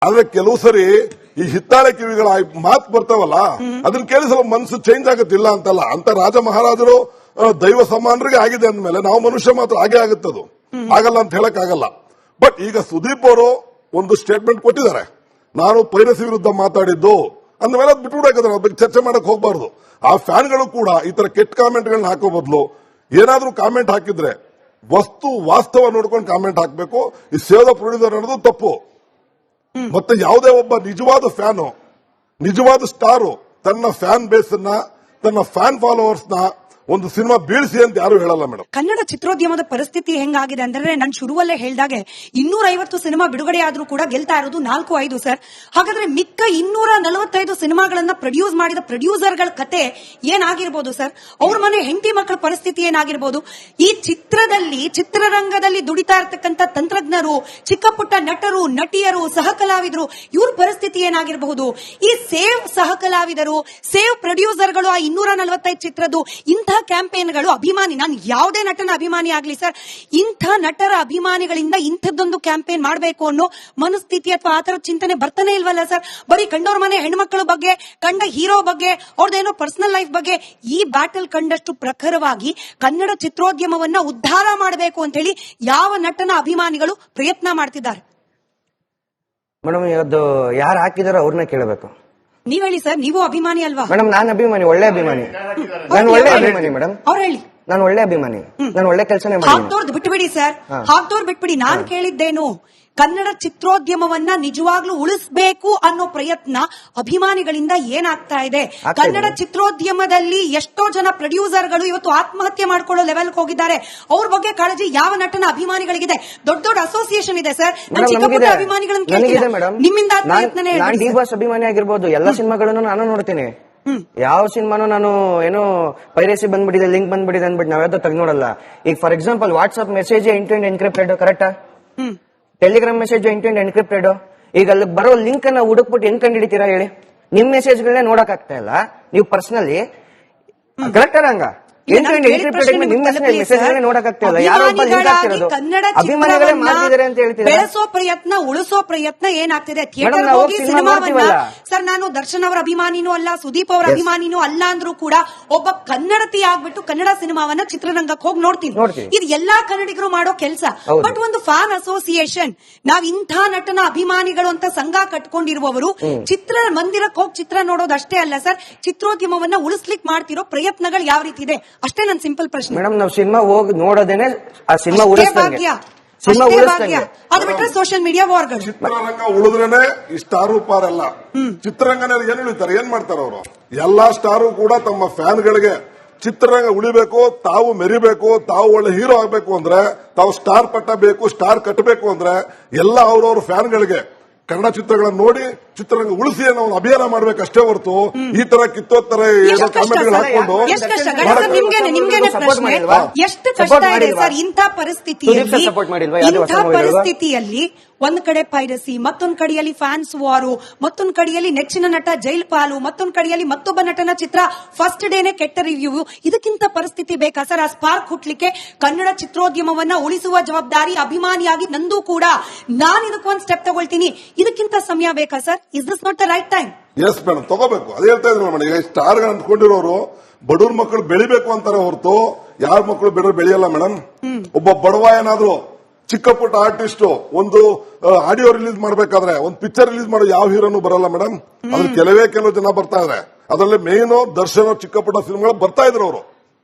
ಆದ್ರೆ ಕೆಲವು ಸರಿ ಈ ಹಿತ್ತಾಳೆ ಕಿವಿಗಳ ಮಾತು ಬರ್ತಾವಲ್ಲ ಅದನ್ನ ಕೇಳಿಸಲು ಮನಸ್ಸು ಚೇಂಜ್ ಆಗತ್ತಿಲ್ಲ ಅಂತಲ್ಲ. ಅಂತ ರಾಜ ಮಹಾರಾಜರು ದೈವ ಸಮಾನರಿಗೆ ಆಗಿದೆ ಅಂದ್ಮೇಲೆ ನಾವು ಮನುಷ್ಯ ಮಾತ್ರ ಹಾಗೆ ಆಗುತ್ತದು, ಆಗಲ್ಲ ಅಂತ ಹೇಳಕ್ ಆಗಲ್ಲ. ಬಟ್ ಈಗ ಸುದೀಪ್ ಅವರು ಒಂದು ಸ್ಟೇಟ್ಮೆಂಟ್ ಕೊಟ್ಟಿದ್ದಾರೆ, ನಾನು ಪೈರಸಿ ವಿರುದ್ಧ ಮಾತಾಡಿದ್ದು ಅಂದ್ಮೇಲೆ ಅದು ಬಿಟ್ಬಿಡಾಕಂದ್ರೆ ಅದ್ರ ಬಗ್ಗೆ ಚರ್ಚೆ ಮಾಡಕ್ ಹೋಗ್ಬಾರ್ದು. ಆ ಫ್ಯಾನ್ಗಳು ಕೂಡ ಈ ತರ ಕೆಟ್ಟ ಕಾಮೆಂಟ್ಗಳನ್ನ ಹಾಕೋ ಬದಲು ಏನಾದ್ರೂ ಕಾಮೆಂಟ್ ಹಾಕಿದ್ರೆ ವಾಸ್ತವ ನೋಡ್ಕೊಂಡು ಕಾಮೆಂಟ್ ಹಾಕಬೇಕು. ಈ ಸೇವ್ ಪ್ರೊಡ್ಯೂಸರ್ ಅನ್ನೋದು ತಪ್ಪು. ಮತ್ತೆ ಯಾವುದೇ ಒಬ್ಬ ನಿಜವಾದ ಫ್ಯಾನು, ನಿಜವಾದ ಸ್ಟಾರು ತನ್ನ ಫ್ಯಾನ್ ಬೇಸ್ ಅನ್ನ, ತನ್ನ ಫ್ಯಾನ್ ಫಾಲೋವರ್ಸ್ ನ ಒಂದು ಸಿನಿಮಾ ಬೀಳಿಸಿ ಅಂತ ಯಾರು ಹೇಳಲ್ಲ ಮೇಡಮ್. ಕನ್ನಡ ಚಿತ್ರೋದ್ಯಮದ ಪರಿಸ್ಥಿತಿ ಹೆಂಗಾಗಿದೆ ಅಂದ್ರೆ ನಾನು ಶುರುವಲ್ಲೇ ಹೇಳ್ದಾಗೆ 250 ಸಿನಿಮಾ ಬಿಡುಗಡೆ ಆದ್ರೂ ಕೂಡ ಗೆಲ್ತಾ ಇರೋದು 4-5 ಸರ್. ಹಾಗಾದ್ರೆ ಮಿಕ್ಕ 245 ಸಿನಿಮಾಗಳನ್ನ ಪ್ರೊಡ್ಯೂಸ್ ಮಾಡಿದ ಪ್ರೊಡ್ಯೂಸರ್ಗಳ ಕತೆ ಏನಾಗಿರ್ಬೋದು ಸರ್? ಅವ್ರ ಮನೆ ಹೆಂಡತಿ ಮಕ್ಕಳ ಪರಿಸ್ಥಿತಿ ಏನಾಗಿರ್ಬೋದು? ಈ ಚಿತ್ರರಂಗದಲ್ಲಿ ದುಡಿತಾ ಇರ್ತಕ್ಕಂಥ ತಂತ್ರಜ್ಞರು, ಚಿಕ್ಕ ಪುಟ್ಟ ನಟರು, ನಟಿಯರು, ಸಹ ಕಲಾವಿದರು, ಇವ್ರ ಪರಿಸ್ಥಿತಿ ಏನಾಗಿರಬಹುದು? ಈ ಸೇವ್ ಸಹ ಕಲಾವಿದರು, ಸೇವ್ ಪ್ರೊಡ್ಯೂಸರ್ಗಳು, ಆ 245 ಚಿತ್ರದ್ದು ಇಂಥ ಕ್ಯಾಂಪೇನ್ಗಳು, ಅಭಿಮಾನಿ, ನಾನು ಯಾವುದೇ ನಟನ ಅಭಿಮಾನಿ ಆಗ್ಲಿ ಸರ್, ಇಂಥ ನಟರ ಅಭಿಮಾನಿಗಳಿಂದ ಇಂಥದ್ದೊಂದು ಕ್ಯಾಂಪೇನ್ ಮಾಡಬೇಕು ಅನ್ನೋ ಮನಸ್ಥಿತಿ ಅಥವಾ ಆತರ ಚಿಂತನೆ ಬರ್ತಾನೆ ಇಲ್ವಲ್ಲ ಸರ್? ಬರೀ ಕಂಡವ್ರ ಮನೆ ಹೆಣ್ಮಕ್ಳ ಬಗ್ಗೆ, ಕಂಡ ಹೀರೋ ಬಗ್ಗೆ, ಅವ್ರದ್ದೇನೋ ಪರ್ಸನಲ್ ಲೈಫ್ ಬಗ್ಗೆ ಈ ಬ್ಯಾಟಲ್ ಕಂಡಷ್ಟು ಪ್ರಖರವಾಗಿ ಕನ್ನಡ ಚಿತ್ರೋದ್ಯಮವನ್ನ ಉದ್ಧಾರ ಮಾಡಬೇಕು ಅಂತ ಹೇಳಿ ಯಾವ ನಟನ ಅಭಿಮಾನಿಗಳು ಪ್ರಯತ್ನ ಮಾಡ್ತಿದ್ದಾರೆ? ಮೇಡಮ್, ಇವತ್ತು ಯಾರು ಹಾಕಿದಾರೋ ಅವ್ರನ್ನ ಕೇಳಬೇಕು. ನೀವ್ ಹೇಳಿ ಸರ್, ನೀವು ಅಭಿಮಾನಿ ಅಲ್ವಾ? ಮೇಡಮ್, ನಾನು ಅಭಿಮಾನಿ, ಒಳ್ಳೆ ಅಭಿಮಾನಿ. ನಾನು ಒಳ್ಳೆ ಅಭಿಮಾನಿ ಮೇಡಮ್. ಅವ್ರು ಹೇಳಿ. ನಾನು ಒಳ್ಳೆ ಅಭಿಮಾನಿ, ನಾನು ಒಳ್ಳೆ ಕೆಲಸನೇ ಹಾಕ್ದೋರ್ದು ಬಿಟ್ಬಿಡಿ ಸರ್, ಹಾಕ್ದೋರ್ ಬಿಟ್ಬಿಡಿ. ನಾನ್ ಕೇಳಿದ್ದೇನು, ಕನ್ನಡ ಚಿತ್ರೋದ್ಯಮವನ್ನ ನಿಜವಾಗ್ಲೂ ಉಳಿಸಬೇಕು ಅನ್ನೋ ಪ್ರಯತ್ನ ಅಭಿಮಾನಿಗಳಿಂದ ಏನಾಗ್ತಾ ಇದೆ? ಕನ್ನಡ ಚಿತ್ರೋದ್ಯಮದಲ್ಲಿ ಎಷ್ಟೋ ಜನ ಪ್ರೊಡ್ಯೂಸರ್ಗಳು ಇವತ್ತು ಆತ್ಮಹತ್ಯೆ ಮಾಡ್ಕೊಳ್ಳೋ ಲೆವೆಲ್ ಹೋಗಿದ್ದಾರೆ. ಅವ್ರ ಬಗ್ಗೆ ಕಾಳಜಿ ಯಾವ ನಟನ ಅಭಿಮಾನಿಗಳಿಗಿದೆ? ದೊಡ್ಡ ದೊಡ್ಡ ಅಸೋಸಿಯೇಷನ್ ಇದೆ ಸರ್. ಅಭಿಮಾನಿಗಳನ್ನ ನಿಮ್ಮಿಂದ ಪ್ರಯತ್ನನೇ. ನಾನು ಡಿ ಬಾಸ್ ಅಭಿಮಾನಿ ಆಗಿರ್ಬೋದು, ಎಲ್ಲಾ ಸಿನಿಮಾಗಳನ್ನು ನಾನು ನೋಡ್ತೀನಿ. ಯಾವ ಸಿನಿಮಾನು ನಾನು ಏನೋ ಪೈರೇಸಿ ಬಂದ್ಬಿಟ್ಟಿದೆ, ಲಿಂಕ್ ಬಂದ್ಬಿಟ್ಟಿದೆ ಅಂದ್ಬಿಟ್ಟು ನಾವ್ಯಾವ್ದೋ ತೆಗೆದು ನೋಡಲ್ಲ. ಈಗ for example WhatsApp message end to end encrypted, ಕರೆಕ್ಟಾ? Telegram message end to end encrypted. ಈಗ ಅಲ್ಲಿ ಬರೋ ಲಿಂಕ್ ಅನ್ನ ಹುಡುಕ್ಬಿಟ್ಟು ಹೆಂಗ್ ಕಂಡಿಡಿತೀರಾ ಹೇಳಿ? ನಿಮ್ ಮೆಸೇಜ್ಗಳನ್ನೇ ನೋಡಕ್ ಆಗ್ತಾ ಇಲ್ಲ ನೀವು ಪರ್ಸನಲಿ, ಕರೆಕ್ಟ್ ಅಲ್ಲ? ಹಂಗ ಬೆಳೆಸೋ ಪ್ರಯತ್ನ, ಉಳಿಸೋ ಪ್ರಯತ್ನ ಏನಾಗ್ತಿದೆ? ಥಿಯೇಟರ್ ಹೋಗಿ ಸಿನಿಮಾವನ್ನ, ಸರ್ ನಾನು ದರ್ಶನ್ ಅವರ ಅಭಿಮಾನಿನೂ ಅಲ್ಲ, ಸುದೀಪ್ ಅವರ ಅಭಿಮಾನಿನೂ ಅಲ್ಲ ಅಂದ್ರೂ ಕೂಡ ಒಬ್ಬ ಕನ್ನಡತಿ ಆಗ್ಬಿಟ್ಟು ಕನ್ನಡ ಸಿನಿಮಾವನ್ನ ಚಿತ್ರರಂಗಕ್ಕೆ ಹೋಗಿ ನೋಡ್ತೀನಿ. ಇದು ಎಲ್ಲಾ ಕನ್ನಡಿಗರು ಮಾಡೋ ಕೆಲಸ. ಬಟ್ ಒಂದು ಫ್ಯಾನ್ ಅಸೋಸಿಯೇಷನ್, ನಾವ್ ಇಂಥ ನಟನ ಅಭಿಮಾನಿಗಳು ಅಂತ ಸಂಘ ಕಟ್ಕೊಂಡಿರುವವರು ಚಿತ್ರ ಮಂದಿರಕ್ಕೆ ಹೋಗಿ ಚಿತ್ರ ನೋಡೋದಷ್ಟೇ ಅಲ್ಲ ಸರ್, ಚಿತ್ರೋದ್ಯಮವನ್ನ ಉಳಿಸ್ಲಿಕ್ಕೆ ಮಾಡ್ತಿರೋ ಪ್ರಯತ್ನಗಳು ಯಾವ ರೀತಿ ಇದೆ ಅಷ್ಟೇ ನನ್ನ ಸಿಂಪಲ್ ಪ್ರಶ್ನೆ. ಮೇಡಮ್, ನಾವು ಸಿನಿಮಾ ಹೋಗಿ ನೋಡೋದೇನೆ ಆ ಸಿನಿಮಾ ಉಳಿಸ್ದಂಗೆ. ಅದು ಬಿಟ್ಟರೆ ಸೋಷಿಯಲ್ ಮೀಡಿಯಾ ವಾರ್ಗಳು. ಚಿತ್ರರಂಗ ಉಳಿದ್ರೇನೆ ಈ ಸ್ಟಾರು ಪಾರಲ್ಲ. ಚಿತ್ರರಂಗನಲ್ಲಿ ಏನ್ ಉಳಿತಾರೆ, ಏನ್ ಮಾಡ್ತಾರೆ ಅವರು? ಎಲ್ಲಾ ಸ್ಟಾರು ಕೂಡ ತಮ್ಮ ಫ್ಯಾನ್ಗಳಿಗೆ ಚಿತ್ರರಂಗ ಉಳಿಬೇಕು, ತಾವು ಮೆರಿಬೇಕು, ತಾವು ಒಳ್ಳೆ ಹೀರೋ ಆಗ್ಬೇಕು ಅಂದ್ರೆ, ತಾವು ಸ್ಟಾರ್ ಪಟ್ಟ ಬೇಕು, ಸ್ಟಾರ್ ಕಟ್ಟಬೇಕು ಅಂದ್ರೆ ಎಲ್ಲ ಅವ್ರವ್ರ ಫ್ಯಾನ್ಗಳಿಗೆ ಕನ್ನಡ ಚಿತ್ರಗಳನ್ನು ನೋಡಿ ಚಿತ್ರರಂಗ ಉಳಿಸಿ ಅನ್ನೋ ಒಂದು ಅಭಿಯಾನ ಮಾಡ್ಬೇಕಷ್ಟೇ ಹೊರತು ಈ ತರ ಕಿತ್ತೋತ್ತರ ಕಾಮೆಂಟ್ಗಳು ಹಾಕೊಂಡು ಎಷ್ಟು ಕಷ್ಟ ಇದೆ ಸರ್ ಇಂಥ ಪರಿಸ್ಥಿತಿಯಲ್ಲಿ. ಒಂದ್ ಕಡೆ ಪೈರಸಿ, ಮತ್ತೊಂದ್ ಕಡೆಯಲ್ಲಿ ಫ್ಯಾನ್ಸ್ ವಾರು, ಮತ್ತೊಂದ್ ಕಡೆಯಲ್ಲಿ ನೆಚ್ಚಿನ ನಟ ಜೈಲ್ ಪಾಲು, ಮತ್ತೊಂದ್ ಕಡೆಯಲ್ಲಿ ಮತ್ತೊಬ್ಬ ನಟನ ಚಿತ್ರ ಫಸ್ಟ್ ಡೇನೆ ಕೆಟ್ಟ ರಿವ್ಯೂ. ಇದಕ್ಕಿಂತ ಪರಿಸ್ಥಿತಿ ಬೇಕಾ ಸರ್? ಆ ಸ್ಪಾರ್ಕ್ ಹುಟ್ಲಿಕ್ಕೆ ಕನ್ನಡ ಚಿತ್ರೋದ್ಯಮವನ್ನ ಉಳಿಸುವ ಜವಾಬ್ದಾರಿ ಅಭಿಮಾನಿಯಾಗಿ ನಂದು ಕೂಡ. ನಾನು ಇದಕ್ಕೊಂದು ಸ್ಟೆಪ್ ತಗೊಳ್ತೀನಿ. ಇದಕ್ಕಿಂತ ಸಮಯ ಬೇಕಾ sir? Is this not the right time? Yes madam, ತಗೋಬೇಕು. ಅದೇ ಹೇಳ್ತಾ ಇದ್ರು ಮೇಡಮ್. ಈಗ ಸ್ಟಾರ್ ಅಂದ್ಕೊಂಡಿರೋರು ಬಡವ್ರ ಮಕ್ಕಳು ಬೆಳಿಬೇಕು ಅಂತಾರೆ ಹೊರತು ಯಾರ ಮಕ್ಕಳು ಬೆಳೆಯಲ್ಲ ಮೇಡಮ್. ಒಬ್ಬ ಬಡವ ಏನಾದ್ರು ಚಿಕ್ಕ ಪುಟ್ಟ ಆರ್ಟಿಸ್ಟ್ ಒಂದು ಆಡಿಯೋ ರಿಲೀಸ್ ಮಾಡ್ಬೇಕಾದ್ರೆ, ಒಂದು ಪಿಕ್ಚರ್ ರಿಲೀಸ್ ಮಾಡೋ ಯಾವ ಹೀರೋನು ಬರಲ್ಲ ಮೇಡಮ್. ಅದ್ರ ಕೆಲವು ಜನ ಬರ್ತಾ ಇದ್ರೆ, ಅದರಲ್ಲಿ ಮೇನ್ ದರ್ಶನ್ ಚಿಕ್ಕ ಪುಟ್ಟ ಸಿನಿಮಾಗಳು ಬರ್ತಾ ಇದ್ರು ಅವರು.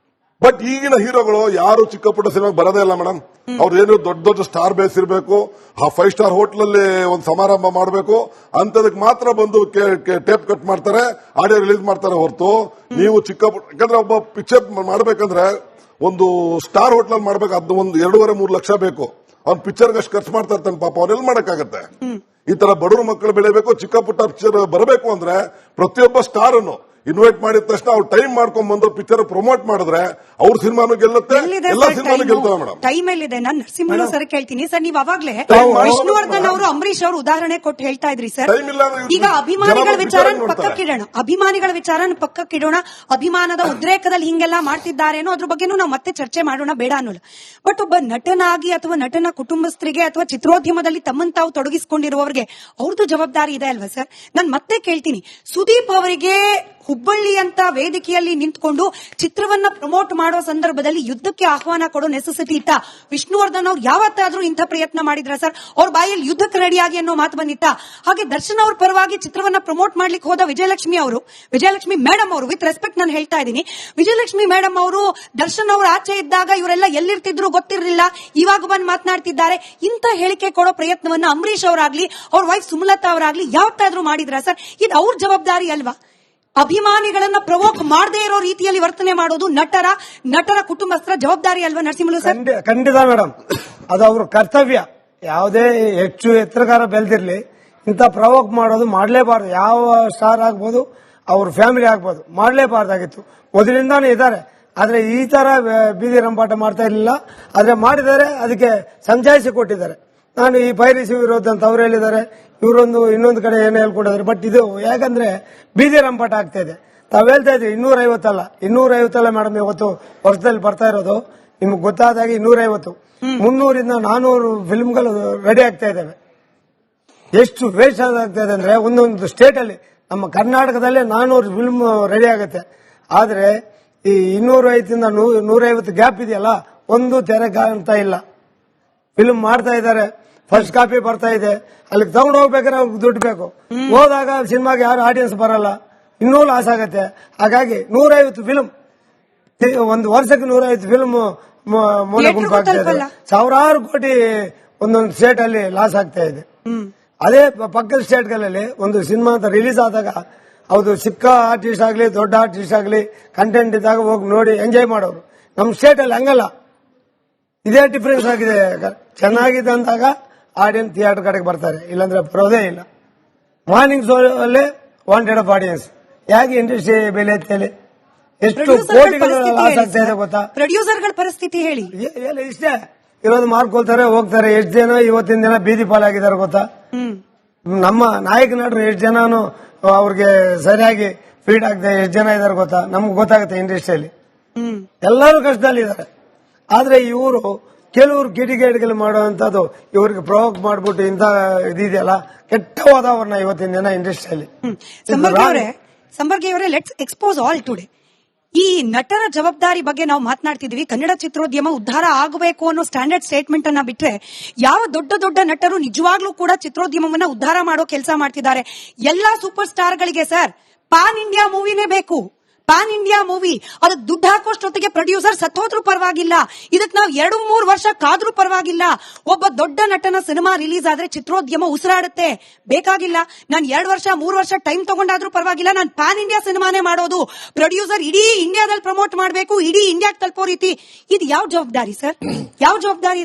ಬಟ್ ಈಗಿನ ಹೀರೋಗಳು ಯಾರು ಚಿಕ್ಕ ಪುಟ್ಟ ಸಿನಿಮಾ ಬರೋದೇ ಇಲ್ಲ ಮೇಡಮ್. ಅವ್ರು ಏನು ದೊಡ್ಡ ದೊಡ್ಡ ಸ್ಟಾರ್ ಬೇಸ್ ಇರಬೇಕು, ಆ 5 ಸ್ಟಾರ್ ಹೋಟೆಲ್ ಅಲ್ಲಿ ಒಂದು ಸಮಾರಂಭ ಮಾಡಬೇಕು ಅಂತದಕ್ಕೆ ಮಾತ್ರ ಬಂದು ಟೇಪ್ ಕಟ್ ಮಾಡ್ತಾರೆ, ಆಡಿಯೋ ರಿಲೀಸ್ ಮಾಡ್ತಾರೆ ಹೊರತು ನೀವು ಚಿಕ್ಕ ಪುಟ್ಟ, ಯಾಕಂದ್ರೆ ಒಬ್ಬ ಪಿಕ್ಚರ್ ಮಾಡ್ಬೇಕಂದ್ರೆ ಒಂದು ಸ್ಟಾರ್ ಹೋಟೆಲ್ ಮಾಡ್ಬೇಕು, ಅದು ಒಂದು 2.5-3 ಲಕ್ಷ ಬೇಕು. ಅವ್ನ್ ಪಿಕ್ಚರ್ಗೆ ಅಷ್ಟು ಖರ್ಚು ಮಾಡ್ತಾ ಇರ್ತಾನೆ ಪಾಪ, ಅವ್ನೆಲ್ಲ ಮಾಡಕ್ಕಾಗತ್ತೆ? ಈ ತರ ಬಡವ್ರ ಮಕ್ಕಳು ಬೆಳಿಬೇಕು, ಚಿಕ್ಕ ಪುಟ್ಟ ಪಿಕ್ಚರ್ ಬರಬೇಕು ಅಂದ್ರೆ ಪ್ರತಿಯೊಬ್ಬ ಸ್ಟಾರ್ ಅನ್ನು ಇನ್ವೈಟ್ ಮಾಡಿದ ತಕ್ಷಣ ಅವ್ರು ಟೈಮ್ ಮಾಡ್ಕೊಂಡ್ ಬಂದು ಪಿಕ್ಚರ್ ಪ್ರಮೋಟ್ ಮಾಡಿದ್ರೆ ಅವ್ರ ಸಿನಿಮಾನು ಗೆಲ್ಲುತ್ತೆ, ಎಲ್ಲಾ ಸಿನಿಮಾನು ಗೆಲ್ತವೆ ಮೇಡಮ್. ಟೈಮ್ ಎಲ್ಲಿದೆ? ನಾನು ನರಸಿಂಹಲು ಸರ್ ಕೇಳ್ತೀನಿ ಸರ್, ನೀವು ಅವಾಗ್ಲೇ Time ವಿಷ್ಣುವರ್ಧನ್ ಅವರು ಅಂಬರೀಶ್ ಅವರು ಉದಾಹರಣೆ ಕೊಟ್ಟು ಹೇಳ್ತಾ ಇದ್ರಿ ಸರ್. Time ಇಲ್ಲ ಅಂದ್ರೆ ಈಗ ಅಭಿಮಾನಿಗಳ ಜನ ವಿಚಾರ ನೋಡ್ತಾರೆ. ಪಕ್ಕಕ್ಕಿಡೋಣ, ಅಭಿಮಾನಿಗಳ ವಿಚಾರ ಪಕ್ಕಕ್ಕಿಡೋಣ. ಅಭಿಮಾನದ ಉದ್ರೇಕದಲ್ಲಿ ಹಿಂಗೆಲ್ಲ ಮಾಡ್ತಿದ್ದಾರೇನೋ ಅದ್ರ ಬಗ್ಗೆನೂ ನಾವು ಮತ್ತೆ ಚರ್ಚೆ ಮಾಡೋಣ, ಬೇಡ ಅನ್ನೋಲ್ಲ. ಬಟ್ ಒಬ್ಬ ನಟನಾಗಿ ಅಥವಾ ನಟನ ಕುಟುಂಬಸ್ಥರಿಗೆ ಅಥವಾ ಚಿತ್ರೋದ್ಯಮದಲ್ಲಿ ತಮ್ಮನ್ನು ತಾವು ತೊಡಗಿಸಿಕೊಂಡಿರುವವರಿಗೆ ಅವ್ರದ್ದು ಜವಾಬ್ದಾರಿ ಇದೆ ಅಲ್ವಾ ಸರ್? ನಾನು ಮತ್ತೆ ಕೇಳ್ತೀನಿ, ಸುದೀಪ್ ಅವರಿಗೆ ಹುಬ್ಬಳ್ಳಿ ಅಂತ ವೇದಿಕೆಯಲ್ಲಿ ನಿಂತ್ಕೊಂಡು ಚಿತ್ರವನ್ನ ಪ್ರಮೋಟ್ ಮಾಡೋ ಸಂದರ್ಭದಲ್ಲಿ ಯುದ್ಧಕ್ಕೆ ಆಹ್ವಾನ ಕೊಡೋ ನೆಸೆಸಿಟಿ ಇತ್ತ? ವಿಷ್ಣುವರ್ಧನ್ ಅವ್ರು ಯಾವತ್ತಾದ್ರೂ ಇಂಥ ಪ್ರಯತ್ನ ಮಾಡಿದ್ರ ಸರ್? ಅವ್ರ ಬಾಯಲ್ಲಿ ಯುದ್ಧಕ್ಕೆ ರೆಡಿಯಾಗಿ ಅನ್ನೋ ಮಾತು ಬಂದಿತ್ತ? ಹಾಗೆ ದರ್ಶನ್ ಅವ್ರ ಪರವಾಗಿ ಚಿತ್ರವನ್ನ ಪ್ರಮೋಟ್ ಮಾಡ್ಲಿಕ್ಕೆ ಹೋದ ವಿಜಯಲಕ್ಷ್ಮಿ ಮೇಡಮ್ ಅವರು, ವಿತ್ ರೆಸ್ಪೆಕ್ಟ್ ನಾನು ಹೇಳ್ತಾ ಇದ್ದೀನಿ, ವಿಜಯಲಕ್ಷ್ಮಿ ಮೇಡಮ್ ಅವರು ದರ್ಶನ್ ಅವರು ಆಚೆ ಇದ್ದಾಗ ಇವರೆಲ್ಲ ಎಲ್ಲಿರ್ತಿದ್ರು ಗೊತ್ತಿರಲಿಲ್ಲ, ಇವಾಗ ಬಂದು ಮಾತನಾಡ್ತಿದ್ದಾರೆ, ಇಂಥ ಹೇಳಿಕೆ ಕೊಡೋ ಪ್ರಯತ್ನವನ್ನ ಅಂಬರೀಶ್ ಅವರಾಗ್ಲಿ ಅವ್ರ ವೈಫ್ ಸುಮಲತಾ ಅವರಾಗ್ಲಿ ಯಾವತ್ತಾದ್ರೂ ಮಾಡಿದ್ರ ಸರ್? ಇದು ಅವ್ರ ಜವಾಬ್ದಾರಿ ಅಲ್ವಾ? ಅಭಿಮಾನಿಗಳನ್ನ ಪ್ರವೋಕ್ ಮಾಡದೇ ಇರೋ ರೀತಿಯಲ್ಲಿ ವರ್ತನೆ ಮಾಡೋದು ನಟರ ಕುಟುಂಬಸ್ಥರ ಜವಾಬ್ದಾರಿ ಅಲ್ವಾ ನರಸಿಂಹಲು ಸರ್? ಖಂಡಿತ ಮೇಡಮ್, ಅದು ಅವ್ರ ಕರ್ತವ್ಯ. ಯಾವುದೇ ಹೆಚ್ಚು ಎತ್ತರಗಾರ ಬೆಳೆದಿರ್ಲಿ, ಇಂಥ ಪ್ರವೋಕ್ ಮಾಡೋದು ಮಾಡಲೇಬಾರ್ದು. ಯಾವ ಸ್ಟಾರ್ ಆಗ್ಬೋದು, ಅವ್ರ ಫ್ಯಾಮಿಲಿ ಆಗ್ಬೋದು, ಮಾಡಲೇಬಾರ್ದಾಗಿತ್ತು. ಮೊದಲಿಂದಾನೇ ಇದ್ದಾರೆ, ಆದ್ರೆ ಈ ತರ ಬೀದಿ ರಂಪಾಟ ಮಾಡ್ತಾ ಇರಲಿಲ್ಲ. ಆದ್ರೆ ಮಾಡಿದ್ದಾರೆ, ಅದಕ್ಕೆ ಸಮಜಾಯಿಸಿ ಕೊಟ್ಟಿದ್ದಾರೆ. ನಾನು ಈ ಪೈರಸಿ ವಿರೋಧ ಅಂತ ಅವ್ರು ಹೇಳಿದ್ದಾರೆ, ಇವರೊಂದು ಇನ್ನೊಂದು ಕಡೆ ಏನು ಹೇಳ್ಕೊಟ್ಟಿದ್ದಾರೆ. ಬಟ್ ಇದು ಯಾಕಂದ್ರೆ ಬೀದಿ ರಂಪಾಟ ಆಗ್ತಾ ಇದೆ. ತಾವ್ ಹೇಳ್ತಾ ಇದ್ರಿ 250 ಮೇಡಮ್ ಇವತ್ತು ವರ್ಷದಲ್ಲಿ ಬರ್ತಾ ಇರೋದು. ನಿಮ್ಗೆ ಗೊತ್ತಾದಾಗೆ 250, 300 400 ಫಿಲ್ಮ್ಗಳು ರೆಡಿ ಆಗ್ತಾ ಇದ್ದಾವೆ. ಎಷ್ಟು ವೇಸ್ಟ್ ಆಗ್ತಾ ಇದೆ ಅಂದ್ರೆ, ಒಂದೊಂದು ಸ್ಟೇಟ್ ಅಲ್ಲಿ, ನಮ್ಮ ಕರ್ನಾಟಕದಲ್ಲೇ 400 ಫಿಲ್ಮ್ ರೆಡಿ ಆಗುತ್ತೆ. ಆದ್ರೆ ಈ 205 150 ಗ್ಯಾಪ್ ಇದೆಯಲ್ಲ, ಒಂದು ತೆರೆ ಅಂತ ಇಲ್ಲ. ಫಿಲ್ಮ್ ಮಾಡ್ತಾ ಇದ್ದಾರೆ, ಫಸ್ಟ್ ಕಾಪಿ ಬರ್ತಾ ಇದೆ, ಅಲ್ಲಿಗೆ ತಗೊಂಡು ಹೋಗ್ಬೇಕಾದ್ರೆ ಅವ್ರಿಗೆ ದುಡ್ಡು ಬೇಕು. ಹೋದಾಗ ಸಿನಿಮಾಗೆ ಯಾರು ಆಡಿಯನ್ಸ್ ಬರಲ್ಲ, ಇನ್ನೂ ಲಾಸ್ ಆಗತ್ತೆ. ಹಾಗಾಗಿ 150 ಫಿಲ್ಮ್, ಒಂದು ವರ್ಷಕ್ಕೆ 150 ಫಿಲ್ಮ್ ಮೂಲೆ ಗುಂಪಾಗ್ತಾ ಇದೆ. ಸಾವಿರಾರು ಕೋಟಿ ಒಂದೊಂದು ಸ್ಟೇಟ್ ಅಲ್ಲಿ ಲಾಸ್ ಆಗ್ತಾ ಇದೆ. ಅದೇ ಪಕ್ಕದ ಸ್ಟೇಟ್ಗಳಲ್ಲಿ ಒಂದು ಸಿನಿಮಾ ಅಂತ ರಿಲೀಸ್ ಆದಾಗ ಅದು ಚಿಕ್ಕ ಆರ್ಟಿಸ್ಟ್ ಆಗ್ಲಿ ದೊಡ್ಡ ಆರ್ಟಿಸ್ಟ್ ಆಗ್ಲಿ ಕಂಟೆಂಟ್ ಇದ್ದಾಗ ಹೋಗಿ ನೋಡಿ ಎಂಜಾಯ್ ಮಾಡೋರು. ನಮ್ಮ ಸ್ಟೇಟ್ ಅಲ್ಲಿ ಹಂಗಲ್ಲ. ಇದೇ ಡಿಫರೆನ್ಸ್ ಆಗಿದೆ. ಚೆನ್ನಾಗಿದೆ ಅಂದಾಗ ಆಡಿಯನ್ಸ್ ಥಿಯೇಟರ್ ಕಡೆಗೆ ಬರ್ತಾರೆ, ಇಲ್ಲಾಂದ್ರೆ ಬರೋದೇ ಇಲ್ಲ. ಮಾರ್ನಿಂಗ್ ಶೋ ಅಲ್ಲೇ ವಾಂಟೆಡ್ ಆಫ್ ಆಡಿಯನ್ಸ್. ಯಾಕೆ ಇಂಡಸ್ಟ್ರಿ ಬೆಲೆ ಎತ್ತಲಿ? ಎಷ್ಟು ಕೋಟಿಗಳು ಲಾಸ್ ಆಗ್ತಾ ಇದೆ ಗೊತ್ತಾ? ಪ್ರೊಡ್ಯೂಸರ್ಗಳ ಪರಿಸ್ಥಿತಿ ಹೇಳಿ. ಇಷ್ಟೇ ಇರೋದು, ಮಾಡ್ಕೊಳ್ತಾರೆ ಹೋಗ್ತಾರೆ. ಎಷ್ಟು ಜನ ಇವತ್ತಿನ ದಿನ ಬೀದಿ ಪಾಲಾಗಿದ್ದಾರೆ ಗೊತ್ತಾ? ನಮ್ಮ ನಾಯಕ ನಟರು ಎಷ್ಟು ಜನನು ಅವ್ರಿಗೆ ಸರಿಯಾಗಿ ಫೀಡ್ ಆಗದೆ ಎಷ್ಟು ಜನ ಇದಾರೆ ಗೊತ್ತಾ? ನಮ್ಗೆ ಗೊತ್ತಾಗುತ್ತೆ ಇಂಡಸ್ಟ್ರಿಯಲ್ಲಿ. ಎಲ್ಲರೂ ಕಷ್ಟದಲ್ಲಿದ್ದಾರೆ. ಆದ್ರೆ ಇವರು ಕೆಲವರು ಕಿಡಿಗೇಡಿಗಳು ಮಾಡುವಂತದ್ದು, ಇವ್ರಿಗೆ ಪ್ರವೋಕ್ ಮಾಡ್ಬಿಟ್ಟು ಇಂತ ಇದೆಯಲ್ಲ, ಕೆಟ್ಟ ವಾತಾವರಣ ಇವತ್ತಿನ ದಿನ ಇಂಡಸ್ಟ್ರಿಯಲ್ಲಿ. ಸಂಬರ್ಗಿ ಅವರೇ, ಲೆಟ್ಸ್ ಎಕ್ಸ್ಪೋಸ್ ಆಲ್ ಟುಡೇ. ಈ ನಟರ ಜವಾಬ್ದಾರಿ ಬಗ್ಗೆ ನಾವು ಮಾತನಾಡ್ತಿದ್ವಿ. ಕನ್ನಡ ಚಿತ್ರೋದ್ಯಮ ಉದ್ಧಾರ ಆಗಬೇಕು ಅನ್ನೋ ಸ್ಟ್ಯಾಂಡರ್ಡ್ ಸ್ಟೇಟ್ಮೆಂಟ್ ಅನ್ನ ಬಿಟ್ರೆ ಯಾವ ದೊಡ್ಡ ನಟರು ನಿಜವಾಗ್ಲೂ ಕೂಡ ಚಿತ್ರೋದ್ಯಮವನ್ನ ಉದ್ಧಾರ ಮಾಡೋ ಕೆಲಸ ಮಾಡ್ತಿದ್ದಾರೆ? ಎಲ್ಲಾ ಸೂಪರ್ ಸ್ಟಾರ್ ಗಳಿಗೆ ಸರ್ ಪಾನ್ ಇಂಡಿಯಾ ಮೂವಿನೇ ಬೇಕು. ಪಾನ್ ಇಂಡಿಯಾ ಮೂವಿ, ಅದಕ್ಕೆ ದುಡ್ಡು ಹಾಕೋಷ್ಟೊತ್ತಿಗೆ ಪ್ರೊಡ್ಯೂಸರ್ ಸತ್ತೋದ್ರೂ ಪರವಾಗಿಲ್ಲ, ಇದಕ್ಕೆ ನಾವು 2-3 ವರ್ಷ ಕಾದ್ರೂ ಪರವಾಗಿಲ್ಲ. ಒಬ್ಬ ದೊಡ್ಡ ನಟನ ಸಿನಿಮಾ ರಿಲೀಸ್ ಆದ್ರೆ ಚಿತ್ರೋದ್ಯಮ ಉಸಿರಾಡುತ್ತೆ, ಬೇಕಾಗಿಲ್ಲ. ನಾನು 2 ವರ್ಷ 3 ವರ್ಷ ಟೈಮ್ ತಗೊಂಡಾದ್ರೂ ಪರವಾಗಿಲ್ಲ, ನಾನು ಪಾನ್ ಇಂಡಿಯಾ ಸಿನಿಮಾನೇ ಮಾಡೋದು. ಪ್ರೊಡ್ಯೂಸರ್ ಇಡೀ ಇಂಡಿಯಾದಲ್ಲಿ ಪ್ರಮೋಟ್ ಮಾಡಬೇಕು, ಇಡೀ ಇಂಡಿಯಾಕ್ಕೆ ತಲುಪೋ ರೀತಿ. ಇದು ಯಾವ ಜವಾಬ್ದಾರಿ ಸರ್? ಯಾವ ಜವಾಬ್ದಾರಿ ಇದು?